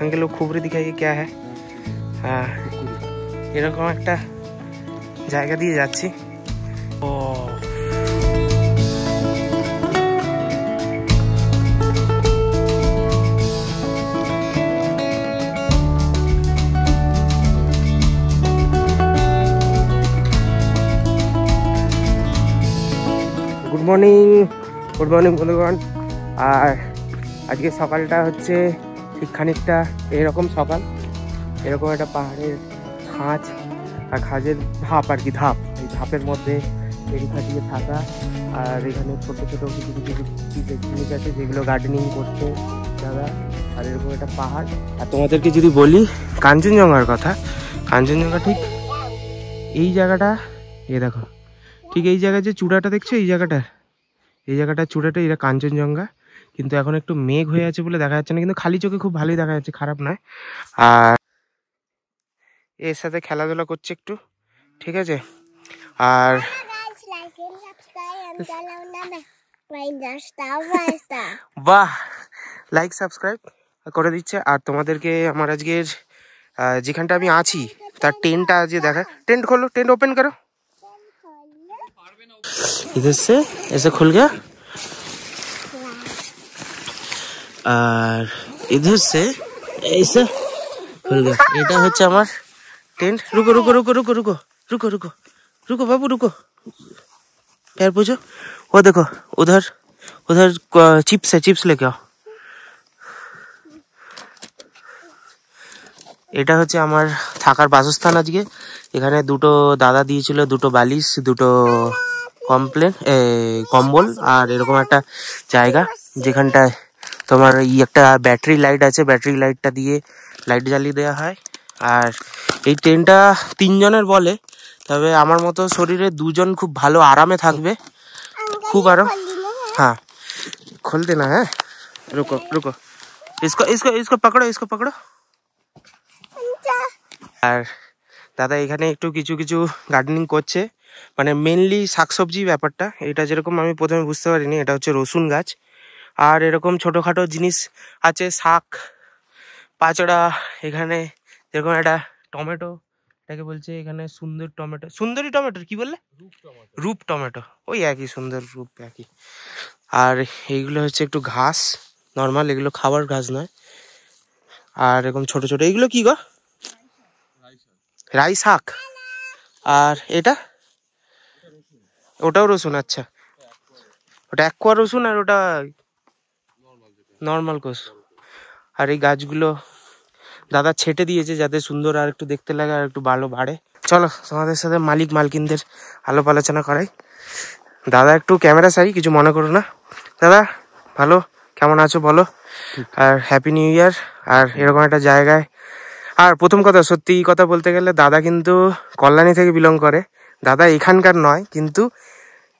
Uncle वो खुबरी दिखाइए क्या है। हाँ এরকম একটা জায়গা দিয়ে যাচ্ছি। ও গুড মর্নিং বন্ধুগণ। আর আজকে সকালটা হচ্ছে ঠিক খানিকটা এরকম সকাল, এরকম একটা পাহাড়ের খাঁজ আর খাঁজের ধাপ আর কি, ধাপ, এই ধাপের মধ্যে ফেরি খাটিয়ে থাকা। আর এখানে ছোটো ছোটো কিছু কিছু জিনিস আছে যেগুলো গার্ডেনিং করছে দাদা। আর এরকম একটা পাহাড়। আর তোমাদেরকে যদি বলি কাঞ্চনজঙ্ঘার কথা, কাঞ্চনজঙ্ঘা ঠিক এই জায়গাটা, এ দেখো ঠিক এই জায়গায় যে চূড়াটা দেখছো, এই জায়গাটা চূড়াটা, এটা কাঞ্চনজঙ্ঘা। কিন্তু এখন একটু মেঘ হয়ে আছে বলে দেখা যাচ্ছে না, কিন্তু খালি চোখে খুব ভালোই দেখা যাচ্ছে, খারাপ নয়। আর এর সাথে খেলাধুলা করছে একটু, ঠিক আছে। আর বাহ, লাইক সাবস্ক্রাইব করে দিচ্ছে। আর তোমাদেরকে আমার আজকের যেখানটা আমি আছি তার টেন্টটা যে দেখা, টেন্ট খোলো, টেন্ট ওপেন করো। इधर से ऐसे खुल गया और इधर से ऐसा खुल गया। এটা হচ্ছে আমার টেন্ট। रुको रुको रुको रुको रुको रुको रुको रुको बाबू रुको, पैर पूछो। वो देखो उधर उधर चिप्स है, चिप्स लेके आओ। এটা হচ্ছে আমার থাকার বাসস্থান আজকে। এখানে দুটো দাদা দিয়েছিল, দুটো বালিশ, দুটো কম্বল, আর এরকম একটা জায়গা যেখানটায় তোমার একটা ব্যাটারি লাইট আছে, ব্যাটারি লাইটটা দিয়ে লাইট জ্বালিয়ে দেওয়া হয়। আর এই ট্রেনটা 3 জনের বলে, তবে আমার মতো শরীরে 2 জন খুব ভালো আরামে থাকবে, খুব আরাম। হ্যাঁ খুলতে না, হ্যাঁ রুকো রুকো, इसको इसको इसको पकड़ो, इसको पकड़ो। আর দাদা এখানে একটু কিছু কিছু গার্ডেনিং করছে, মানে মেনলি শাকসবজি ব্যাপারটা। এটা যেরকম আমি প্রথমে বুঝতে পারিনি, এটা হচ্ছে রসুন গাছ। আর এরকম ছোটোখাটো জিনিস আছে, শাক, পাচড়া। এখানে যেরকম একটা টমেটো, এটাকে বলছে এখানে সুন্দর টমেটো, সুন্দরী টমেটো কি বললে, রূপ টমেটো, ওই একই, সুন্দর রূপ একই। আর এইগুলো হচ্ছে একটু ঘাস, নর্মাল, এগুলো খাবার ঘাস নয়। আর এরকম ছোট ছোট এইগুলো কি গো, রাই শাক। আর এটা, ওটাও রসুন, আচ্ছা ওটা একোয়া রসুন আর ওটা নর্মাল কোষ। আর এই গাছগুলো দাদা ছেটে দিয়েছে যাতে সুন্দর আর একটু দেখতে লাগে, আর একটু ভালো বাড়ে। চলো তোমাদের সাথে মালিক মালকিনদের আলাপ আলোচনা করাই। দাদা একটু ক্যামেরা চাই, কিছু মনে করো না। দাদা ভালো, কেমন আছো বলো, আর হ্যাপি নিউ ইয়ার। আর এরকম একটা জায়গায়, আর প্রথম কথা সত্যি কথা বলতে গেলে দাদা কিন্তু কল্যাণী থেকে বিলং করে। দাদা এখানকার নয়, কিন্তু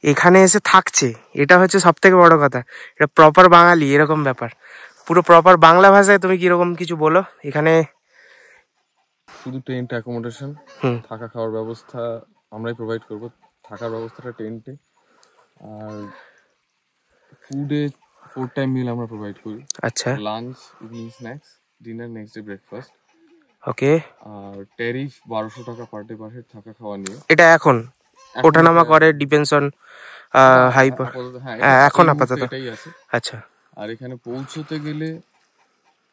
এখানে এসে থাকছে, এটা হচ্ছে সব থেকে বড় কথা। এটা প্রপার বাঙালি, এরকম ব্যাপার। পুরো প্রপার বাংলা ভাষায় তুমি কিরকম কিছু বলো। এখানে শুধু টেন্ট অ্যাকোমোডেশন, থাকা খাওয়ার ব্যবস্থা আমরাই প্রোভাইড করব, থাকার ব্যবস্থাটা টেন্টে। আর ফুডে 4 টাইম মিল আমরা প্রোভাইড করি। আচ্ছা, lunch, evening snacks, dinner, next day breakfast. Okay. আর ট্যারিফ 1200 টাকা পার ডে পার হেড থাকা খাওয়া নিয়ে। এটা এখন ওঠানামা করে, ডিপেন্ডস অন হাইপার। হ্যাঁ এখন আপাতত এটাই আছে। আচ্ছা। আর এখানে পৌঁছতে গেলে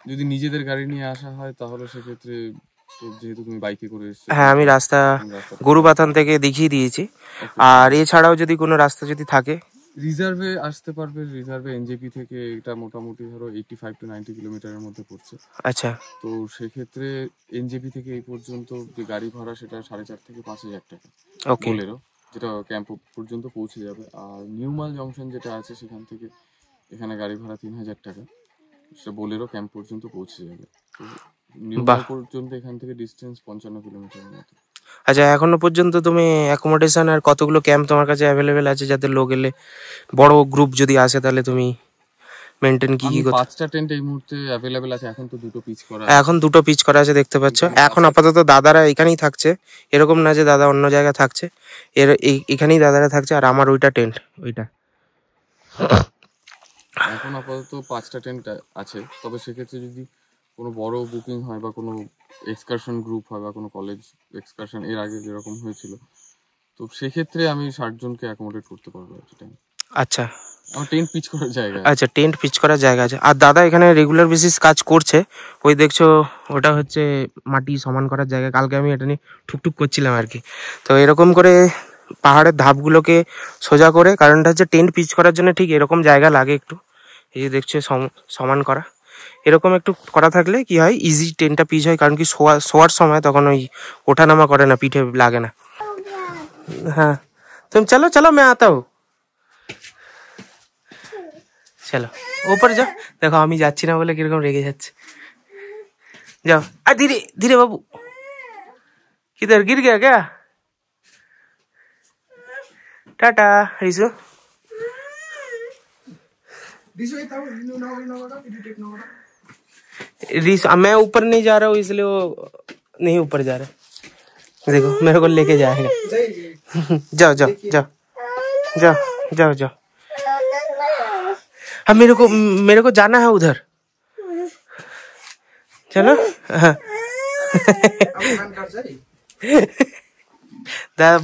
যদি নিজেদের গাড়ি নিয়ে আসা হয় তাহলে সেক্ষেত্রে, যেহেতু তুমি বাইকে করে এসেছো, হ্যাঁ আমি রাস্তা গরুবাথান থেকে দেখিয়ে দিয়েছি। আর এছাড়াও যদি কোনো রাস্তা যদি থাকে, রিজার্ভে আসতে পারবে। রিজার্ভে এনজেপি থেকে এটা মোটামুটি ধরো 85 to 90 কিলোমিটারের মধ্যে পড়ছে। আচ্ছা। তো সেক্ষেত্রে এনজেপি থেকে এই পর্যন্ত যে গাড়ি ভাড়া সেটা 4,500 থেকে 5,000 টাকা বোলেরো, যেটা ক্যাম্প পর্যন্ত পৌঁছে যাবে। আর নিউমাল জংশন যেটা আছে সেখান থেকে এখানে গাড়ি ভাড়া 3,000 টাকা, সেটা বোলেরো ক্যাম্প পর্যন্ত পৌঁছে যাবে। তো নিউমাল পর্যন্ত এখান থেকে ডিস্টেন্স 55 কিলোমিটারের মতো। আচ্ছা, এখনো পর্যন্ত তুমি অ্যাকোমোডেশন আর কতগুলো ক্যাম্প তোমার কাছে অ্যাভেলেবেল আছে, যাতে লোক এলে বড় গ্রুপ যদি আসে তাহলে তুমি মেইনটেইন কি করতে? 5টা টেন্ট এই মুহূর্তে অ্যাভেলেবেল আছে, এখন তো 2টো পিচ করা। এখন 2টো পিচ করা আছে দেখতে পাচ্ছ। এখন আপাতত দাদারা এখানেই থাকছে, এরকম না যে দাদা অন্য জায়গায় থাকছে, এখানেই দাদারা থাকছে। আর আমার ওইটা টেন্ট, ওইটা এখন আপাতত 5টা টেন্ট আছে। তবে সেক্ষেত্রে যদি কোনো বড় বুকিং হয় বা কোনো এক্সকারশন গ্রুপ হয় বা কোনো কলেজ এক্সকারশন এর আগে যেরকম হয়েছিল, তো সেক্ষেত্রে আমি 60 জনকে অ্যাকোমোডেট করতে পারবো একটা টাইম। আচ্ছা আমার টেন্ট পিচ করার জায়গা আচ্ছা, টেন্ট পিচ করার জায়গা আছে। আর দাদা এখানে রেগুলার বেসিস কাজ করছে, ওই দেখছো ওটা হচ্ছে মাটি সমান করার জায়গা। কালকে আমি এটা নিয়ে ঠুকঠুক করছিলাম আর কি। তো এরকম করে পাহাড়ের ধাপগুলোকে সোজা করে, কারণটা হচ্ছে টেন্ট পিচ করার জন্য ঠিক এরকম জায়গা লাগে একটু, এই যে দেখছো সমান করা, এরকম একটু করা থাকলে কি হয়, ইজি টেন্টটা পিচ হয়। কারণ কি শোয়ার সময় তখন ওই ওঠানামা করে না, পিঠে লাগে না। হ্যাঁ তুমি চলো চলো, मैं आता हूँ, চলো ऊपर যাও। দেখো আমি যাচ্ছি না বলে কিরকম রেগে যাচ্ছে। যাও, আর ধীরে ধীরে বাবু, किधर गिर गया क्या? टाटा रिसु। रिसु मैं ऊपर नहीं जा रहा हूँ इसलिए वो नहीं ऊपर जा रहा। देखो मेरे को लेके जाएगा। जाओ जाओ जाओ जाओ जाओ जाओ। हाँ मेरे को जाना है उधर, चलो। हाँ।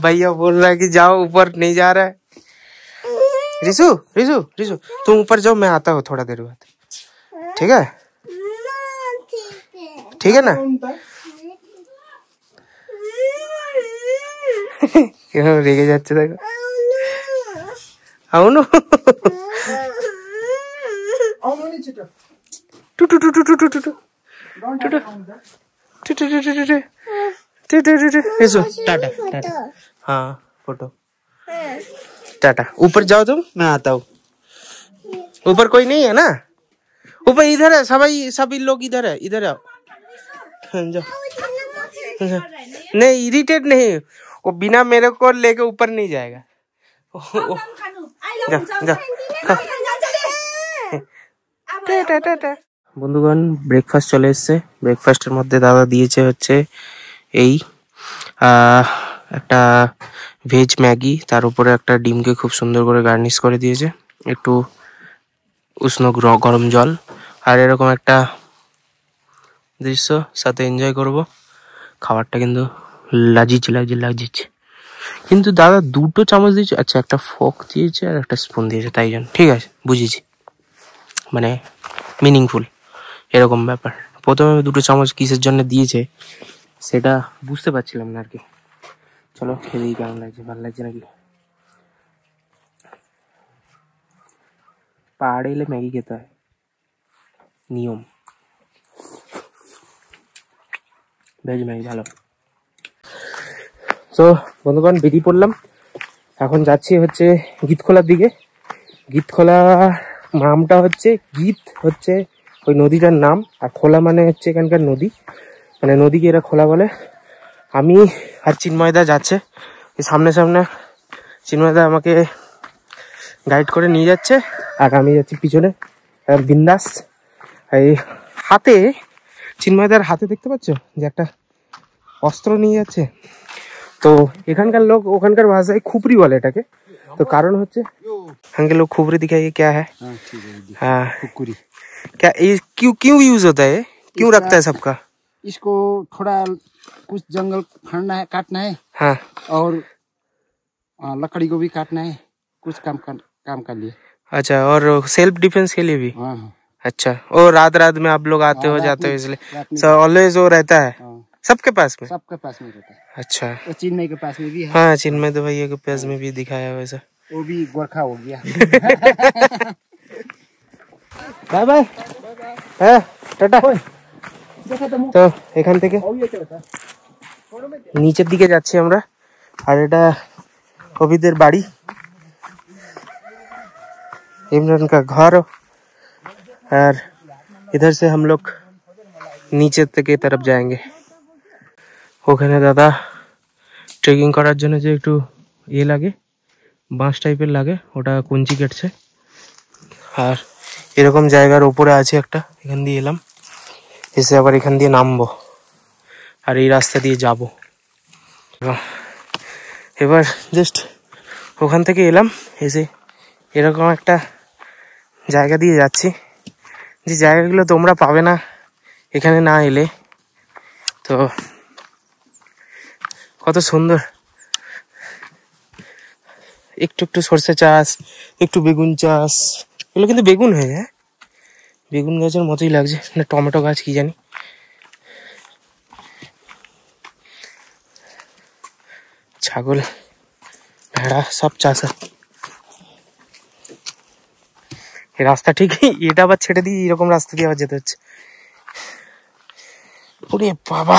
भैया बोल रहा है कि जाओ ऊपर, नहीं जा रहा है। रिसु रिसु रिसु तुम ऊपर जाओ, मैं आता हूँ थोड़ा देर बाद, ठीक है? ठीक है ना? क्यों रेगे যাচ্ছে দেখো। అవును टाटा टाटा। हाँ फोटो टाटा। ऊपर जाओ तुम, मैं आता हूँ। ऊपर कोई नहीं है ना? ऊपर इधर है सभी लोग इधर है, इधर आओ। जाओ। नहीं इरिटेट नहीं, वो बिना मेरे को लेके ऊपर नहीं जाएगा। বন্ধুগণ ব্রেকফাস্ট চলে এসছে। ব্রেকফাস্টের মধ্যে দাদা দিয়েছে হচ্ছে এই একটা ভেজ ম্যাগি, তার উপরে একটা ডিমকে খুব সুন্দর করে গার্নিশ করে দিয়েছে, একটু উষ্ণ গরম জল, আর এরকম একটা দৃশ্য সাথে এনজয় করব। খাবারটা কিন্তু লাগিয়েছে কিন্তু দাদা দুটো চামচ দিয়েছে। আচ্ছা একটা ফোক দিয়েছে আর একটা স্পুন দিয়েছে, তাই জন্য ঠিক আছে, বুঝেছি, মানে মিনিংফুল এরকম ব্যাপার। প্রথমে দুটো চামচ কিসের জন্য দিয়েছে সেটা বুঝতে পারছিলাম না আর কি। চলো খেয়ে দিই কেমন লাগছে, ভালো লাগছে নাকি। পাহাড়ে এলে ম্যাগি খেতে হয়, নিয়ম। ভেজ ম্যাগি ভালো। তো বন্ধুগণ বেরিয়ে পড়লাম, এখন যাচ্ছি হচ্ছে গীতখোলার দিকে। গীতখোলা নামটা হচ্ছে, গীত হচ্ছে ওই নদীটার নাম, আর খোলা মানে হচ্ছে এখানকার নদী, মানে নদীকে এরা খোলা বলে। আমি আর চিন্ময়দা যাচ্ছে সামনে সামনে, চিন্ময়দা আমাকে গাইড করে নিয়ে যাচ্ছে আর আমি যাচ্ছি পিছনে বিন্দাস। এই হাতে, চিন্ময়দার হাতে দেখতে পাচ্ছ যে একটা অস্ত্র নিয়ে যাচ্ছে। তো এখানকার লোক ওখানকার ভাষায় খুপরি বলে এটাকে। तो कारण होते हैं लोग खुबरी दिखाइए क्या है। हाँ खुपरी क्या, क्यों यूज होता है, क्यों रखता है सबका? इसको थोड़ा कुछ जंगल फाड़ना है, काटना है। हाँ और लकड़ी को भी काटना है, कुछ काम कर लिए। अच्छा, और सेल्फ डिफेंस के लिए भी। हाँ अच्छा, और रात में आप लोग आते हो जाते हो इसलिए ऑलवेज वो रहता है सबके पास में रहता है। अच्छा, तो चिन्मय के पास में भी है। हाँ चिन्मय तो भैया के पास में भी दिखाया वैसा। वो भी गोरखा हो गया। बाय बाय, হ্যাঁ টাটা। তো এখান থেকে নিচের দিকে যাচ্ছি আমরা, আর এটা কবিদের বাড়ি, इमरान का घर। और इधर से हम लोग नीचे तक तरफ जाएंगे। ওখানে দাদা ট্রেকিং করার জন্য যে একটু ইয়ে লাগে, বাঁশ টাইপের লাগে, ওটা কুঞ্চি কেটছে। আর এরকম জায়গার উপরে আছে একটা, এখান দিয়ে এলাম, এসে আবার এখান দিয়ে নামবো আর এই রাস্তা দিয়ে যাব। এবার জাস্ট ওখান থেকে এলাম, এসে এরকম একটা জায়গা দিয়ে যাচ্ছি, যে জায়গাগুলো তোমরা পাবে না এখানে না এলে। তো কত সুন্দর, একটু একটু সর্ষে চাষ, একটু বেগুন চাষ, এগুলো কিন্তু বেগুন হয়ে যায়, বেগুন গাছের মতোই লাগছে, না টমেটো গাছ কি জানি। ছাগল ভেড়া সব চাষ। এই রাস্তা ঠিক এটা আবার ছেড়ে দিয়ে এরকম রাস্তা দিয়ে আবার যেতে হচ্ছে। ওরে বাবা,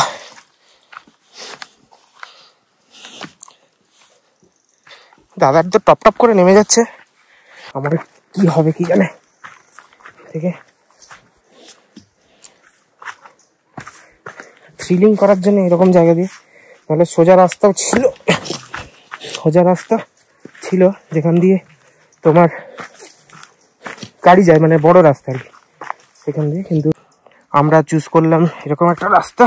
দাদার তো টপ টপ করে নেমে যাচ্ছে, আমার কি হবে কি জানে। থেকে থ্রিলিং করার জন্য এরকম জায়গা দিয়ে, তাহলে সোজা রাস্তাও ছিল, সোজা রাস্তা ছিল যেখান দিয়ে তোমার গাড়ি যায়, মানে বড় রাস্তা আর কি, সেখান দিয়ে। কিন্তু আমরা চুজ করলাম এরকম একটা রাস্তা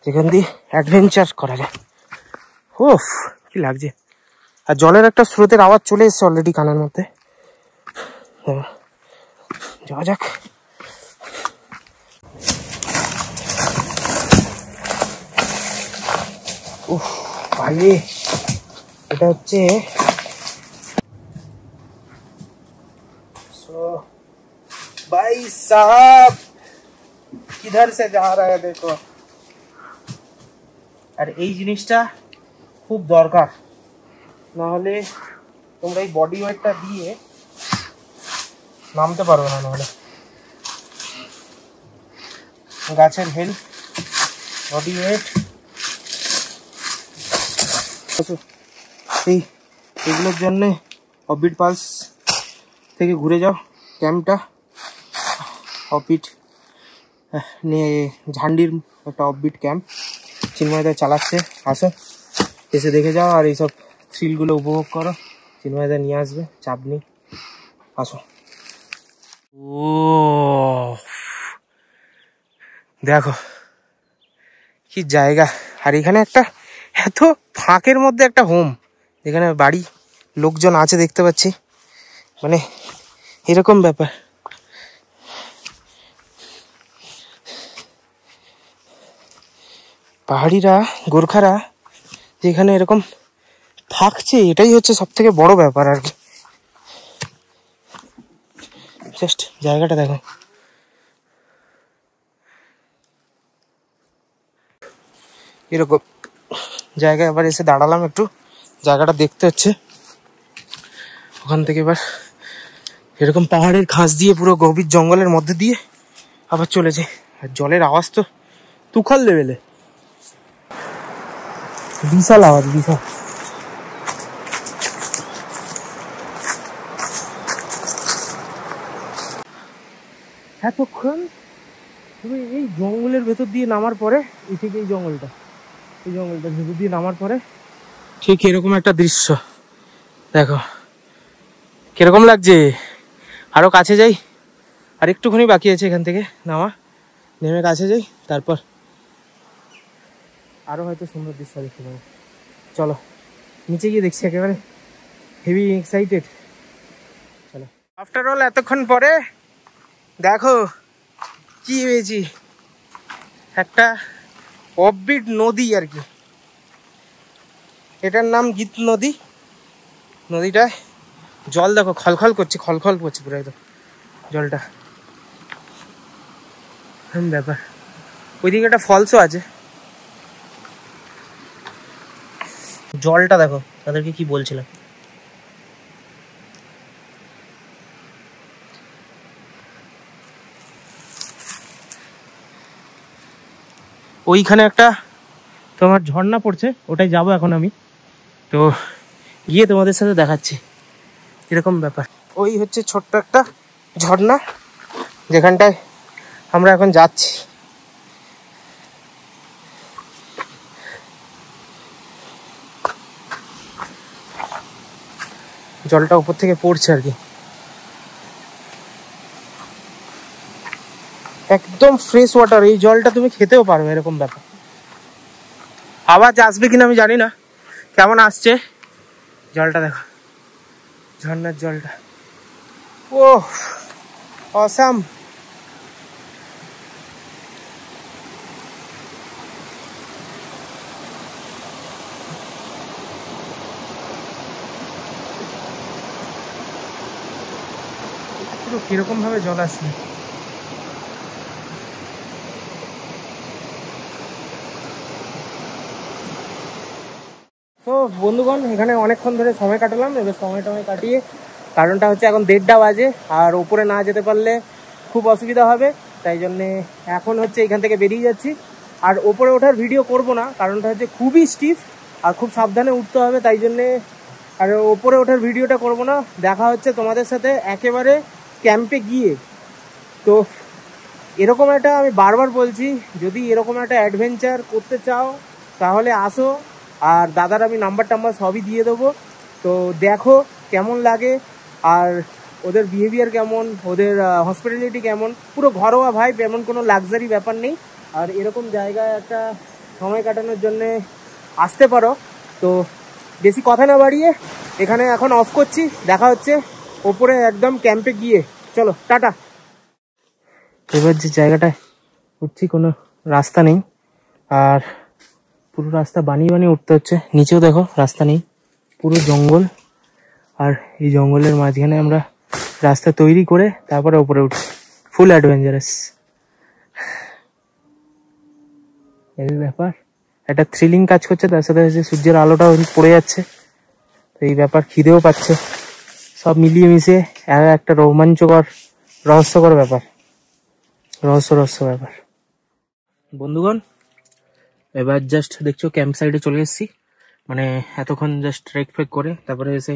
যেখান দিয়ে অ্যাডভেঞ্চার করা যায়। ওফ কি লাগছে, আর জলের একটা স্রোতের আওয়াজ চলে এসছে অলরেডি কানের মধ্যে। যাওয়া যাক। উফ ভাই, এটা হচ্ছে भाई साहब किधर से जा रहा है देखो। আর এই জিনিসটা খুব দরকার, না হলে তোমরা এই বডি ওয়েটটা দিয়ে নামতে পারবে না। নাহলে গাছের হেল্প, বডি ওয়েট, এগুলোর জন্যে অফবিট পালস থেকে ঘুরে যাও ক্যাম্পটা। অফবিট নিয়ে ঝান্ডির একটা অফবিট ক্যাম্প চিন্ময়দা চালাচ্ছে, আসো এসে দেখে যাও আর এইসব থ্রিলগুলো উপভোগ করো। চিন্ময়দা নিয়ে আসবে, চাপ নেই, আসো। ও দেখো কি জায়গা, আর এখানে একটা এত ফাঁকের মধ্যে একটা হোম, যেখানে বাড়ি লোকজন আছে দেখতে পাচ্ছি, মানে এরকম ব্যাপার। পাহাড়িরা, গোর্খারা যেখানে এরকম থাকছে, এটাই হচ্ছে সব থেকে বড় ব্যাপার আর কি। জাস্ট জায়গাটা দেখো, এরকম জায়গায় আবার এসে দাঁড়ালাম, একটু জায়গাটা দেখতে হচ্ছে। ওখান থেকে এবার এরকম পাহাড়ের ঘাস দিয়ে পুরো গভীর জঙ্গলের মধ্যে দিয়ে আবার চলেছে। আর জলের আওয়াজ তো তুখার লেভেলে, বিশাল আওয়াজ, বিশাল। এতক্ষণ এই জঙ্গলের ভেতর দিয়ে নামার পরে, এই থেকে এই জঙ্গলটার ভেতর দিয়ে নামার পরে ঠিক এরকম একটা দৃশ্য দেখো, কিরকম লাগছে। আরো কাছে যাই, আর একটুখানি বাকি আছে এখান থেকে নামা, নেমে কাছে যাই, তারপর আরো হয়তো সুন্দর দৃশ্য দেখতে পাবো। চলো নিচে গিয়ে দেখছি, একেবারে হেভি এক্সাইটেড। চলো, আফটার অল এতক্ষণ পরে দেখো কি হয়েছি, একটা অফবিট নদী আর কি, এটার নাম গীত নদী। নদীটায় জল দেখো খলখল করছে, খলখল করছে পুরো একদম জলটা, ব্যাপার। ওইদিকে একটা ফলসও আছে, জলটা দেখো, তাদেরকে কি বলছিলাম। ওইখানে একটা তোমার ঝর্ণা পড়ছে, ওটাই যাবো এখন আমি, তো গিয়ে তোমাদের সাথে দেখাচ্ছি এরকম ব্যাপার। ওই হচ্ছে ছোট্ট একটা ঝর্ণা, যেখানটায় আমরা এখন যাচ্ছি। জলটা উপর থেকে পড়ছে আর কি, একদম ফ্রেশ ওয়াটার। এই জলটা তুমি খেতেও পারবে, এরকম ব্যাপার। আওয়াজ আসবে কিনা আমি জানি না, কেমন আসছে জলটা দেখো, ঝর্ণার জলটা। ও অসাম, পুরো কিরকম ভাবে জল আসছে। তো বন্ধুগণ, এখানে অনেকক্ষণ ধরে সময় কাটালাম। এবার সময় কাটিয়ে, কারণটা হচ্ছে এখন 1:30 বাজে, আর ওপরে না যেতে পারলে খুব অসুবিধা হবে, তাই জন্যে এখন হচ্ছে এখান থেকে বেরিয়ে যাচ্ছি। আর ওপরে ওঠার ভিডিও করব না, কারণটা হচ্ছে খুবই স্টিফ আর খুব সাবধানে উঠতে হবে, তাই জন্যে আর ওপরে ওঠার ভিডিওটা করব না। দেখা হচ্ছে তোমাদের সাথে একেবারে ক্যাম্পে গিয়ে। তো এরকম একটা, আমি বারবার বলছি, যদি এরকম একটা অ্যাডভেঞ্চার করতে চাও তাহলে আসো, আর দাদার আমি নাম্বার সবই দিয়ে দেবো। তো দেখো কেমন লাগে, আর ওদের বিহেভিয়ার কেমন, ওদের হসপিটালিটি কেমন, পুরো ঘরোয়া ভাই, এমন কোনো লাক্সারি ব্যাপার নেই। আর এরকম জায়গায় একটা সময় কাটানোর জন্যে আসতে পারো। তো বেশি কথা না বাড়িয়ে এখানে এখন অফ করছি, দেখা হচ্ছে ওপরে একদম ক্যাম্পে গিয়ে। চলো টাটা। এবার যে জায়গাটায় উঠছি কোনো রাস্তা নেই, আর পুরো রাস্তা বানিয়ে উঠতে হচ্ছে। নিচেও দেখো রাস্তা নেই, পুরো জঙ্গল, আর এই জঙ্গলের মাঝখানে আমরা রাস্তা তৈরি করে তারপরে উপরে উঠছি। ফুল অ্যাডভেঞ্চারাস এই ব্যাপার, একটা থ্রিলিং কাজ করছে, তার সাথে হচ্ছে সূর্যের আলোটাও পড়ে যাচ্ছে, তো এই ব্যাপার, খিদেও পাচ্ছে, সব মিলিয়ে মিশিয়ে একটা রোমাঞ্চকর রহস্যকর ব্যাপার, রহস্য ব্যাপার। বন্ধুগণ, এবার জাস্ট দেখছো ক্যাম্প সাইডে চলে এসেছি, মানে এতক্ষণ জাস্ট ট্রেক ফ্রেক করে তারপরে এসে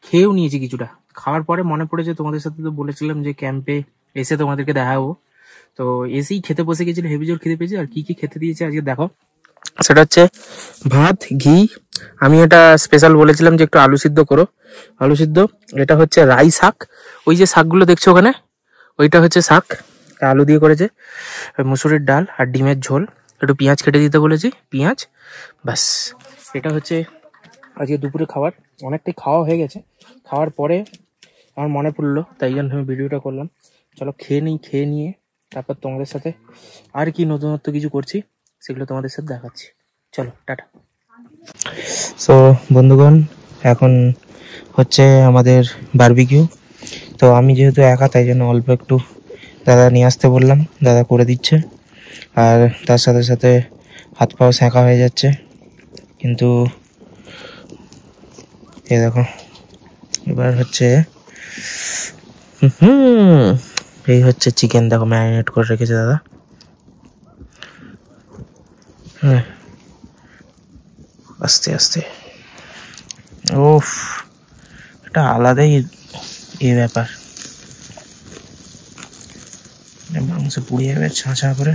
খেয়েও নিয়েছি কিছুটা। খাওয়ার পরে মনে পড়েছে তোমাদের সাথে তো বলেছিলাম যে ক্যাম্পে এসে তোমাদেরকে দেখাবো, তো এসেই খেতে বসে গেছিল, হেভি জোর খেতে পেয়েছি। আর কি কি খেতে দিয়েছে আজকে দেখো, সেটা হচ্ছে ভাত, ঘি, আমি এটা স্পেশাল বলেছিলাম যে একটু আলু সিদ্ধ করো, আলু সিদ্ধ। এটা হচ্ছে রাই শাক, ওই যে শাকগুলো দেখছো ওখানে, ওইটা হচ্ছে শাক, আলু দিয়ে করেছে। মুসুরির ডাল আর ডিমের ঝোল, একটু পেঁয়াজ কেটে দিতে বলেছি, পেঁয়াজ, ব্যাস। এটা হচ্ছে আজকে দুপুরে খাবার। অনেকটাই খাওয়া হয়ে গেছে, খাওয়ার পরে আমার মনে পড়লো, তাই জন্য আমি ভিডিওটা করলাম। চলো খেয়ে নিই, খেয়ে নিয়ে তারপর তোমাদের সাথে আর কি নতুনত্ব কিছু করছি সেগুলো তোমাদের সাথে দেখাচ্ছি। চলো টাটা। সো বন্ধুগণ, এখন হচ্ছে আমাদের বারবিকিউ। তো আমি যেহেতু একা, তাই জন্য অল্প একটু দাদা নিয়ে আসতে বললাম, দাদা করে দিচ্ছে। আর তার সাথে সাথে হাত পাও সেঁকা হয়ে যাচ্ছে, কিন্তু এই দেখো এবার হচ্ছে এই হচ্ছে চিকেন, দেখো ম্যারিনেট করে রেখেছে দাদা। হ্যাঁ, আস্তে আস্তে, ওফ, এটা আলাদাই এই ব্যাপার, মাংস পুড়ে যাবে ছাঁচা করে।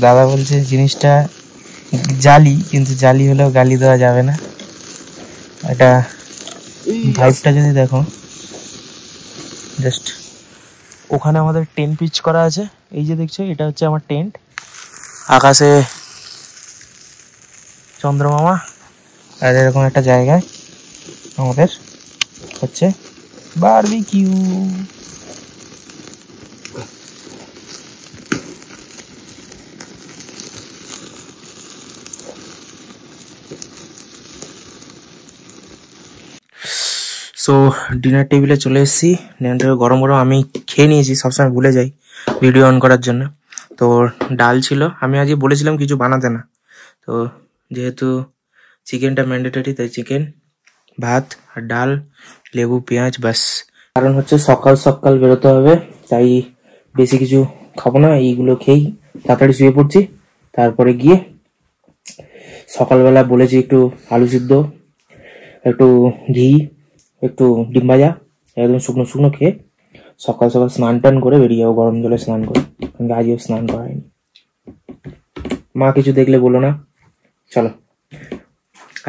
দাদা বলছে জিনিসটা জালি, কিন্তু জালি হলেও গালি দেওয়া যাবে না। এটা ভাইবটা যদি দেখো, জাস্ট ওখানে আমাদের টেন্ট পিচ করা আছে, এই যে দেখছো এটা হচ্ছে আমার টেন্ট, আকাশে চন্দ্রমামা, আর এরকম একটা জায়গায় আমাদের হচ্ছে বারবিকিউ। সো ডিনার টেবিলে চলে এসেছি, ডিনার টেবিল গরম গরম আমি খেয়ে নিয়েছি, সবসময় ভুলে যাই ভিডিও অন করার জন্য। তো ডাল ছিল, আমি আজকে বলেছিলাম কিছু বানাতে না, তো যেহেতু চিকেনটা ম্যান্ডেটরি, তাই চিকেন, ভাত আর ডাল, লেবু, পেঁয়াজ, ব্যাস। কারণ হচ্ছে সকাল সকাল বেরোতে হবে, তাই বেশি কিছু খাবো না, এইগুলো খেয়েই তাড়াতাড়ি শুয়ে পড়ছি। তারপরে গিয়ে সকালবেলা বলেছি একটু আলু সিদ্ধ, একটু ঘি, একটু ডিম ভাজা, একদম শুকনো শুকনো খেয়ে সকাল সকাল স্নান টান করে বেরিয়ে যাবো, গরম জলে স্নান করে, কারণ আজও স্নান করা হয়নি। মা কিছু দেখলে বলো না। চলো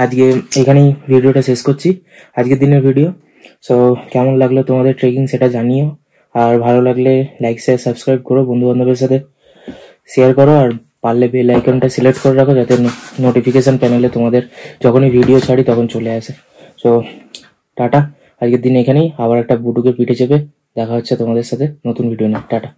আজকে এখানেই ভিডিওটা শেষ করছি, আজকের দিনের ভিডিও। সো কেমন লাগলো তোমাদের ট্রেকিং সেটা জানিও, আর ভালো লাগলে লাইক শেয়ার সাবস্ক্রাইব করো, বন্ধু বান্ধবের সাথে শেয়ার করো, আর পারলে বেল আইকনটা সিলেক্ট করে রাখো যাতে নোটিফিকেশন প্যানেলে তোমাদের যখনই ভিডিও ছাড়ি তখন চলে আসে। সো টাটা, আজকের দিন এখানেই, আবার একটা বুটুকে পিঠে চেপে দেখা হচ্ছে তোমাদের সাথে নতুন ভিডিও নিয়ে। টাটা।